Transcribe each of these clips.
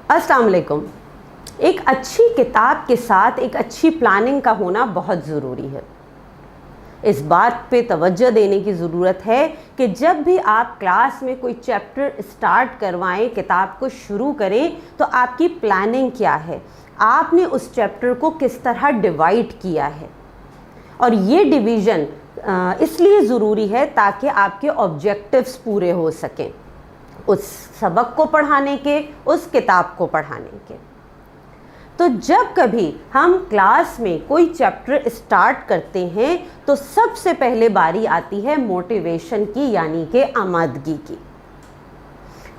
अस्सलाम वालेकुम। एक अच्छी किताब के साथ एक अच्छी प्लानिंग का होना बहुत ज़रूरी है। इस बात पे तवज्जो देने की ज़रूरत है कि जब भी आप क्लास में कोई चैप्टर स्टार्ट करवाएं, किताब को शुरू करें, तो आपकी प्लानिंग क्या है, आपने उस चैप्टर को किस तरह डिवाइड किया है। और ये डिवीज़न इसलिए ज़रूरी है ताकि आपके ऑब्जेक्टिव्स पूरे हो सकें, उस सबक को पढ़ाने के, उस किताब को पढ़ाने के। तो जब कभी हम क्लास में कोई चैप्टर स्टार्ट करते हैं तो सबसे पहले बारी आती है मोटिवेशन की, यानी कि आमादगी की।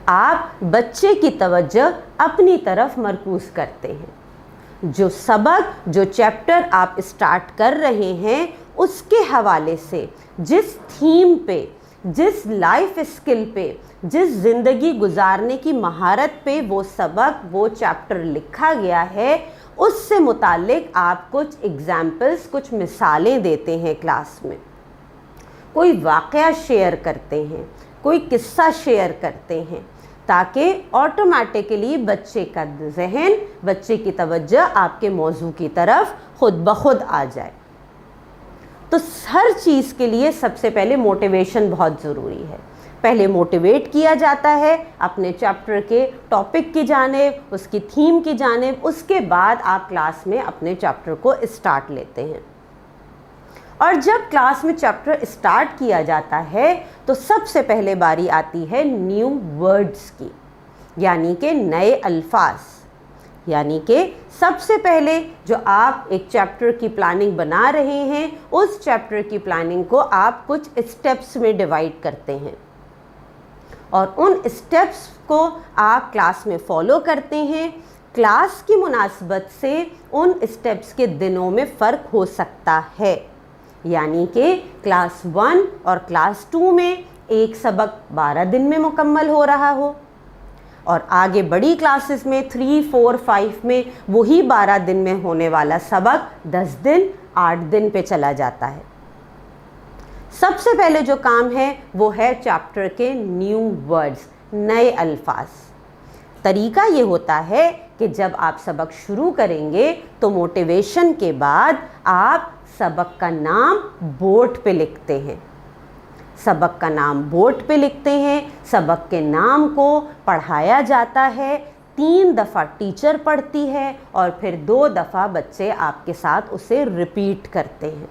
आप बच्चे की तवज्जो अपनी तरफ मरकूज़ करते हैं। जो सबक, जो चैप्टर आप स्टार्ट कर रहे हैं, उसके हवाले से जिस थीम पे, जिस लाइफ स्किल पे, जिस ज़िंदगी गुजारने की महारत पे वो सबक, वो चैप्टर लिखा गया है, उससे मुताल्लिक आप कुछ एग्जाम्पल्स, कुछ मिसालें देते हैं क्लास में। कोई वाक़या शेयर करते हैं, कोई किस्सा शेयर करते हैं, ताकि ऑटोमेटिकली बच्चे का जहन, बच्चे की तवज्जो आपके मौजू की तरफ खुद ब खुद आ जाए। तो हर चीज़ के लिए सबसे पहले मोटिवेशन बहुत ज़रूरी है। पहले मोटिवेट किया जाता है अपने चैप्टर के टॉपिक की जानिब, उसकी थीम की जानिब, उसके बाद आप क्लास में अपने चैप्टर को स्टार्ट लेते हैं। और जब क्लास में चैप्टर स्टार्ट किया जाता है तो सबसे पहले बारी आती है न्यू वर्ड्स की, यानी कि नए अल्फाज। यानी कि सबसे पहले जो आप एक चैप्टर की प्लानिंग बना रहे हैं, उस चैप्टर की प्लानिंग को आप कुछ स्टेप्स में डिवाइड करते हैं और उन स्टेप्स को आप क्लास में फॉलो करते हैं। क्लास की मुनासबत से उन स्टेप्स के दिनों में फ़र्क हो सकता है, यानी कि क्लास 1 और क्लास 2 में एक सबक 12 दिन में मुकम्मल हो रहा हो, और आगे बड़ी क्लासेस में 3, 4, 5 में वही 12 दिन में होने वाला सबक 10 दिन, 8 दिन पे चला जाता है। सबसे पहले जो काम है वो है चैप्टर के न्यू वर्ड्स, नए अल्फाज। तरीका ये होता है कि जब आप सबक शुरू करेंगे तो मोटिवेशन के बाद आप सबक का नाम बोर्ड पे लिखते हैं। सबक का नाम बोर्ड पे लिखते हैं, सबक के नाम को पढ़ाया जाता है, 3 दफ़ा टीचर पढ़ती है और फिर 2 दफ़ा बच्चे आपके साथ उसे रिपीट करते हैं।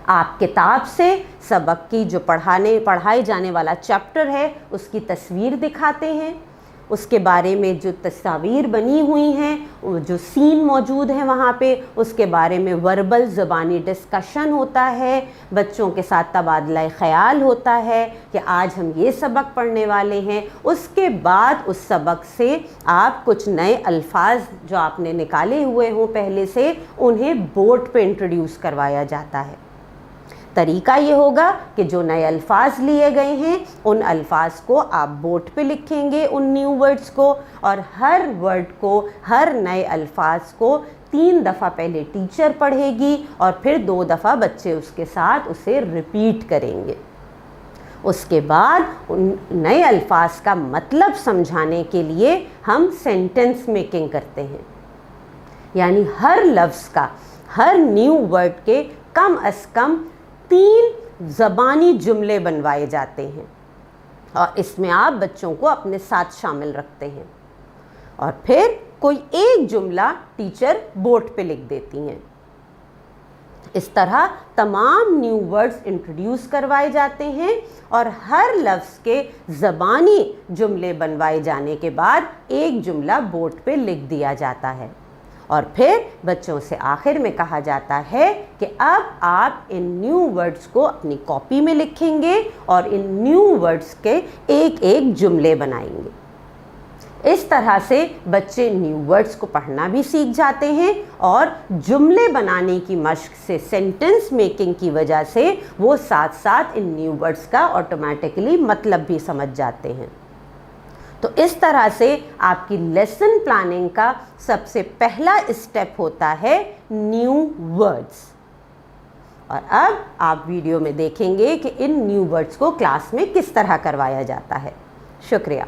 आप किताब से सबक की जो पढ़ाए जाने वाला चैप्टर है उसकी तस्वीर दिखाते हैं, उसके बारे में जो तस्वीर बनी हुई हैं, जो सीन मौजूद है वहाँ पे, उसके बारे में वर्बल ज़बानी डिस्कशन होता है, बच्चों के साथ तबादला ख़याल होता है कि आज हम ये सबक पढ़ने वाले हैं। उसके बाद उस सबक से आप कुछ नए अल्फाज जो आपने निकाले हुए हों पहले से, उन्हें बोर्ड पे इंट्रोड्यूस करवाया जाता है। तरीका ये होगा कि जो नए अल्फाज लिए गए हैं उन अल्फाज को आप बोर्ड पे लिखेंगे, उन न्यू वर्ड्स को, और हर वर्ड को, हर नए अल्फाज को 3 दफ़ा पहले टीचर पढ़ेगी और फिर 2 दफ़ा बच्चे उसके साथ उसे रिपीट करेंगे। उसके बाद उन नए अल्फाज का मतलब समझाने के लिए हम सेंटेंस मेकिंग करते हैं, यानी हर लफ्ज़ का, हर न्यू वर्ड के कम अज़ कम 3 ज़बानी जुमले बनवाए जाते हैं और इसमें आप बच्चों को अपने साथ शामिल रखते हैं और फिर कोई एक जुमला टीचर बोर्ड पे लिख देती हैं। इस तरह तमाम न्यू वर्ड्स इंट्रोड्यूस करवाए जाते हैं और हर लफ्ज़ के ज़बानी जुमले बनवाए जाने के बाद एक जुमला बोर्ड पे लिख दिया जाता है और फिर बच्चों से आखिर में कहा जाता है कि अब आप इन न्यू वर्ड्स को अपनी कॉपी में लिखेंगे और इन न्यू वर्ड्स के एक एक जुमले बनाएंगे। इस तरह से बच्चे न्यू वर्ड्स को पढ़ना भी सीख जाते हैं और जुमले बनाने की मश्क से, सेंटेंस मेकिंग की वजह से वो साथ साथ इन न्यू वर्ड्स का ऑटोमेटिकली मतलब भी समझ जाते हैं। तो इस तरह से आपकी लेसन प्लानिंग का सबसे पहला स्टेप होता है न्यू वर्ड्स। और अब आप वीडियो में देखेंगे कि इन न्यू वर्ड्स को क्लास में किस तरह करवाया जाता है। शुक्रिया।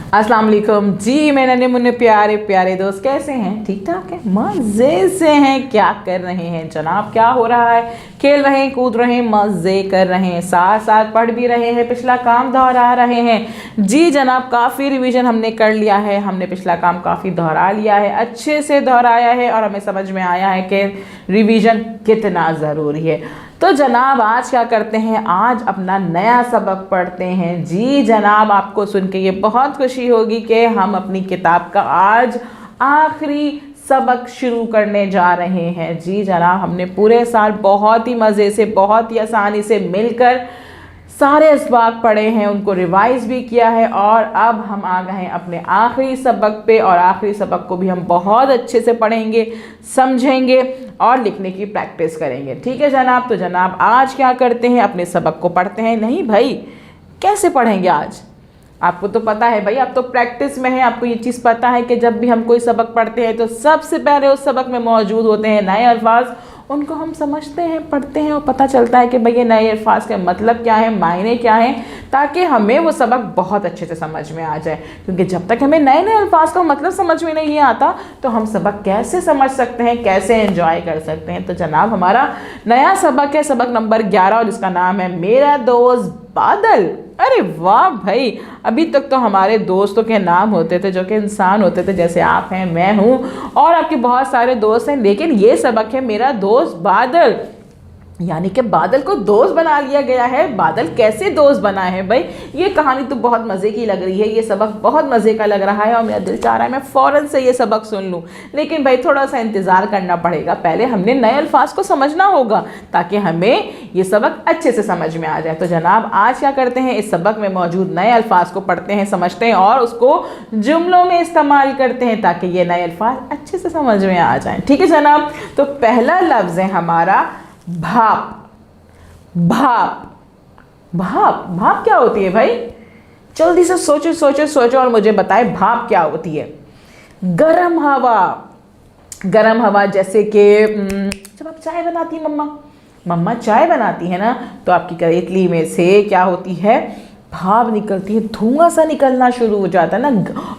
अस्सलाम वालेकुम जी, मेरे नन्हे मुन्ने प्यारे प्यारे दोस्त, कैसे हैं? ठीक ठाक है, मज़े से हैं? क्या कर रहे हैं जनाब? क्या हो रहा है? खेल रहे हैं, कूद रहे हैं, मज़े कर रहे हैं, साथ साथ पढ़ भी रहे हैं, पिछला काम दोहरा रहे हैं। जी जनाब, काफ़ी रिवीजन हमने कर लिया है, हमने पिछला काम काफ़ी दोहरा लिया है, अच्छे से दोहराया है और हमें समझ में आया है कि रिवीजन कितना ज़रूरी है। तो जनाब आज क्या करते हैं, आज अपना नया सबक पढ़ते हैं। जी जनाब, आपको सुन के ये बहुत खुशी होगी कि हम अपनी किताब का आज आखिरी सबक शुरू करने जा रहे हैं। जी जनाब, हमने पूरे साल बहुत ही मज़े से, बहुत ही आसानी से मिलकर सारे असबाक पढ़े हैं, उनको रिवाइज़ भी किया है और अब हम आ गए हैं अपने आखिरी सबक पे और आखिरी सबक को भी हम बहुत अच्छे से पढ़ेंगे, समझेंगे और लिखने की प्रैक्टिस करेंगे। ठीक है जनाब, तो जनाब आज क्या करते हैं, अपने सबक को पढ़ते हैं। नहीं भाई, कैसे पढ़ेंगे आज? आपको तो पता है भाई, आप तो प्रैक्टिस में है, आपको ये चीज़ पता है कि जब भी हम कोई सबक पढ़ते हैं तो सबसे पहले उस सबक में मौजूद होते हैं नए अल्फाज, उनको हम समझते हैं, पढ़ते हैं और पता चलता है कि भाई ये नए अल्फाज का मतलब क्या है, मायने क्या हैं, ताकि हमें वो सबक बहुत अच्छे से समझ में आ जाए। क्योंकि जब तक हमें नए नए अल्फाज का मतलब समझ में नहीं आता तो हम सबक कैसे समझ सकते हैं, कैसे एंजॉय कर सकते हैं। तो जनाब हमारा नया सबक है सबक नंबर 11 और इसका नाम है मेरा दोस्त बादल। अरे वाह भाई, अभी तक तो हमारे दोस्तों के नाम होते थे जो कि इंसान होते थे, जैसे आप हैं, मैं हूँ और आपके बहुत सारे दोस्त हैं, लेकिन ये सबक है मेरा दोस्त बादल, यानी कि बादल को दोस्त बना लिया गया है। बादल कैसे दोस्त बना है भाई? ये कहानी तो बहुत मज़े की लग रही है, ये सबक बहुत मज़े का लग रहा है और मेरा दिल चाह रहा है मैं फ़ौरन से ये सबक सुन लूँ, लेकिन भाई थोड़ा सा इंतज़ार करना पड़ेगा। पहले हमने नए अल्फाज को समझना होगा ताकि हमें ये सबक अच्छे से समझ में आ जाए। तो जनाब आज क्या करते हैं, इस सबक में मौजूद नए अल्फाज को पढ़ते हैं, समझते हैं और उसको जुमलों में इस्तेमाल करते हैं ताकि ये नए अल्फाज अच्छे से समझ में आ जाएँ। ठीक है जनाब, तो पहला लफ्ज़ है हमारा भाप। भाप भाप भाप क्या होती है भाई? जल्दी से सोचो सोचो सोचो और मुझे बताए भाप क्या होती है। गरम हवा। गरम हवा जैसे कि जब आप चाय बनाती हैं, मम्मा चाय बनाती है ना, तो आपकी करेतली में से क्या होती है, भाप निकलती है, धुआं सा निकलना शुरू हो जाता है ना।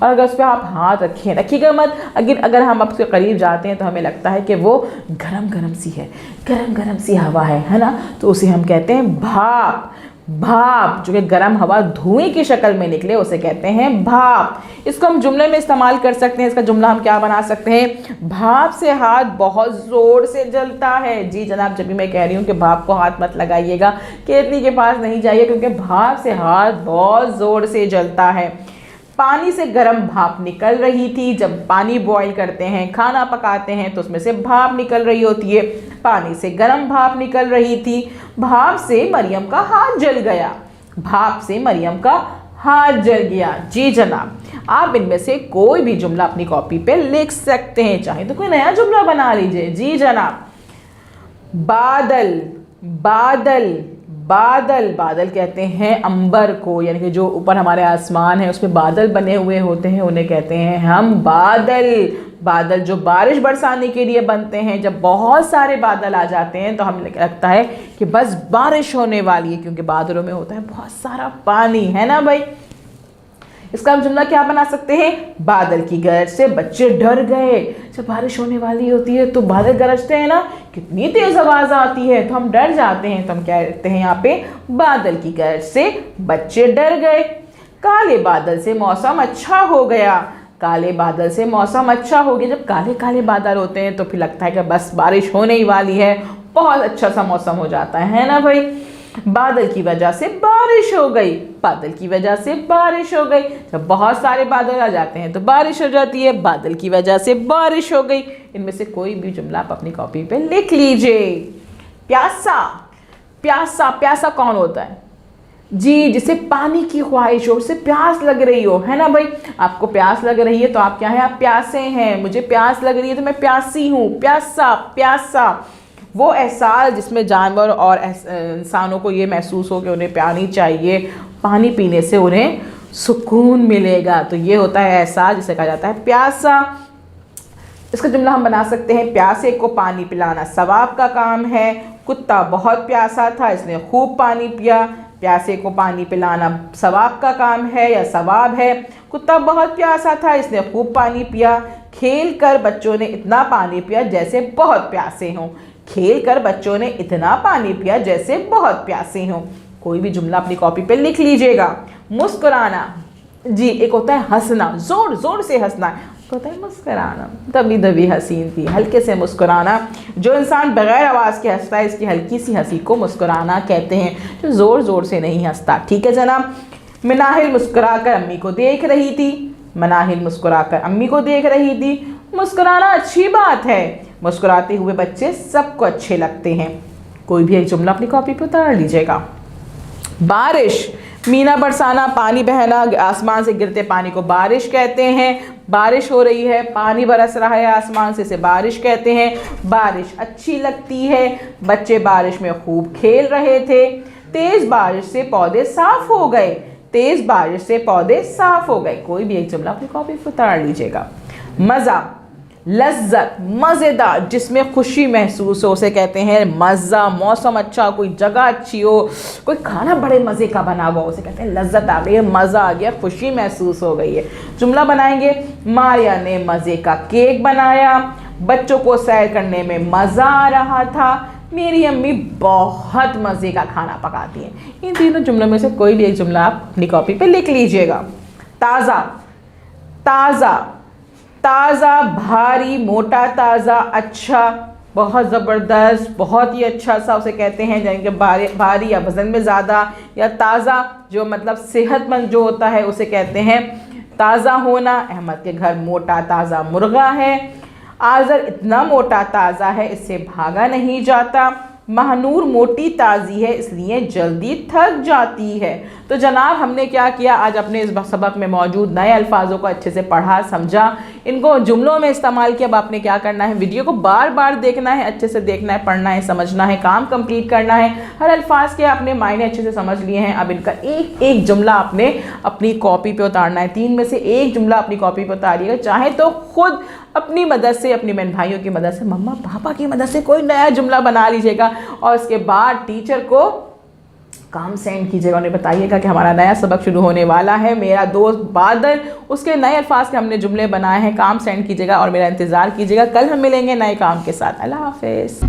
और अगर उस पर आप हाथ रखिएगा मत, अगर हम आपके करीब जाते हैं तो हमें लगता है कि वो गरम गरम सी है, गरम गरम सी हवा है ना, तो उसे हम कहते हैं भाप। भाप जो कि गर्म हवा धुएं की शक्ल में निकले उसे कहते हैं भाप। इसको हम जुमले में इस्तेमाल कर सकते हैं। इसका जुमला हम क्या बना सकते हैं, भाप से हाथ बहुत ज़ोर से जलता है। जी जनाब, जब भी मैं कह रही हूँ कि भाप को हाथ मत लगाइएगा, केतली के पास नहीं जाइए, क्योंकि भाप से हाथ बहुत ज़ोर से जलता है। पानी से गर्म भाप निकल रही थी। जब पानी बॉईल करते हैं, खाना पकाते हैं, तो उसमें से भाप निकल रही होती है। पानी से गर्म भाप निकल रही थी। भाप से मरियम का हाथ जल गया। भाप से मरियम का हाथ जल गया। जी जनाब, आप इनमें से कोई भी जुमला अपनी कॉपी पे लिख सकते हैं, चाहे तो कोई नया जुमला बना लीजिए। जी जनाब, बादल। बादल बादल बादल कहते हैं अंबर को, यानी कि जो ऊपर हमारे आसमान है उसमें बादल बने हुए होते हैं, उन्हें कहते हैं हम बादल। बादल जो बारिश बरसाने के लिए बनते हैं, जब बहुत सारे बादल आ जाते हैं तो हमें लगता है कि बस बारिश होने वाली है, क्योंकि बादलों में होता है बहुत सारा पानी, है ना भाई। इसका हम जुमला क्या बना सकते हैं, बादल की गरज से बच्चे डर गए। जब बारिश होने वाली होती है तो बादल गरजते हैं ना, कितनी तेज आवाज आती है, तो हम डर जाते हैं, तो हम क्या कहते हैं यहाँ पे, बादल की गरज से बच्चे डर गए। काले बादल से मौसम अच्छा हो गया। काले बादल से मौसम अच्छा हो गया। जब काले काले बादल होते हैं तो फिर लगता है कि बस बारिश होने ही वाली है, बहुत अच्छा सा मौसम हो जाता है ना भाई। बादल की वजह से बारिश हो गई। बादल की वजह से बारिश हो गई। जब बहुत सारे बादल आ जाते हैं तो बारिश हो जाती है। बादल की वजह से बारिश हो गई। इनमें से कोई भी जुमला आप अपनी कॉपी पे लिख लीजिए। प्यासा। प्यासा प्यासा कौन होता है जी, जिसे पानी की ख्वाहिश हो, उसे प्यास लग रही हो, है ना भाई। आपको प्यास लग रही है तो आप क्या है, आप प्यासे हैं। मुझे प्यास लग रही है तो मैं प्यासी हूँ। प्यासा प्यासा वो एहसास जिसमें जानवर और इंसानों को ये महसूस हो कि उन्हें पानी चाहिए, पानी पीने से उन्हें सुकून मिलेगा, तो ये होता है एहसास, जिसे कहा जाता है प्यासा। इसका जुमला हम बना सकते हैं, प्यासे को पानी पिलाना सवाब का काम है। कुत्ता बहुत प्यासा था, इसने खूब पानी पिया। प्यासे को पानी पिलाना सवाब का काम है या सवाब है। कुत्ता बहुत प्यासा था, इसने खूब पानी पिया। खेल कर बच्चों ने इतना पानी पिया जैसे बहुत प्यासे हों। खेल कर बच्चों ने इतना पानी पिया जैसे बहुत प्यासे हों। कोई भी जुमला अपनी कॉपी पे लिख लीजिएगा। मुस्कुराना, जी एक होता है हंसना, जोर जोर से हंसना, एक होता है मुस्कुराना, दबी दबी हसीन थी, हल्के से मुस्कुराना। जो इंसान बगैर आवाज़ के हंसता है, इसकी हल्की सी हंसी को मुस्कुराना कहते हैं, जो ज़ोर ज़ोर से नहीं हंसता। ठीक है जनाब। मनाहिल मुस्कुराकर अम्मी को देख रही थी। मनाहिल मुस्कुराकर अम्मी को देख रही थी। मुस्कुराना अच्छी बात है, मुस्कुराते हुए बच्चे सबको अच्छे लगते हैं। कोई भी एक जुमला अपनी कॉपी पर उतार लीजिएगा। बारिश, मीना बरसाना, पानी बहना, आसमान से गिरते पानी को बारिश कहते हैं। बारिश हो रही है, पानी बरस रहा है आसमान से, इसे बारिश कहते हैं। बारिश अच्छी लगती है, बच्चे बारिश में खूब खेल रहे थे। तेज़ बारिश से पौधे साफ हो गए। तेज़ बारिश से पौधे साफ हो गए। कोई भी एक जुमला अपनी कॉपी पर उतार लीजिएगा। मज़ा, लज्जत, मज़ेदार, जिसमें खुशी महसूस हो उसे कहते हैं मज़ा। मौसम अच्छा, कोई जगह अच्छी हो, कोई खाना बड़े मज़े का बना हुआ उसे कहते हैं लज्जत आ गई है, मज़ा आ गया, खुशी महसूस हो गई है। जुमला बनाएंगे। मारिया ने मज़े का केक बनाया। बच्चों को सैर करने में मज़ा आ रहा था। मेरी अम्मी बहुत मज़े का खाना पकाती हैं। इन तीनों जुमलों में से कोई भी एक जुमला आप अपनी कॉपी पे लिख लीजिएगा। ताज़ा, ताज़ा, ताज़ा, भारी, मोटा, ताज़ा, अच्छा, बहुत ज़बरदस्त, बहुत ही अच्छा सा उसे कहते हैं, यानी कि भारी या वज़न में ज़्यादा, या ताज़ा जो मतलब सेहतमंद जो होता है उसे कहते हैं ताज़ा होना। अहमद के घर मोटा ताज़ा मुर्गा है। आज़र इतना मोटा ताज़ा है इससे भागा नहीं जाता। महानूर मोटी ताज़ी है इसलिए जल्दी थक जाती है। तो जनाब हमने क्या किया, आज अपने इस सबक में मौजूद नए अल्फाजों को अच्छे से पढ़ा, समझा, इनको जुमलों में इस्तेमाल किया। अब आपने क्या करना है, वीडियो को बार बार देखना है, अच्छे से देखना है, पढ़ना है, समझना है, काम कंप्लीट करना है। हर अल्फाज के आपने मायने अच्छे से समझ लिए हैं। अब इनका एक एक जुमला आपने अपनी कॉपी पे उतारना है। 3 में से एक जुमला अपनी कॉपी पे उतारिएगा। चाहे तो खुद अपनी मदद से, अपनी बहन भाइयों की मदद से, मम्मा पापा की मदद से कोई नया जुमला बना लीजिएगा और उसके बाद टीचर को काम सेंड कीजिएगा। उन्हें बताइएगा कि हमारा नया सबक शुरू होने वाला है। मेरा दोस्त बादल, उसके नए अल्फाज के हमने जुमले बनाए हैं। काम सेंड कीजिएगा और मेरा इंतज़ार कीजिएगा। कल हम मिलेंगे नए काम के साथ। अल्लाह हाफिज़।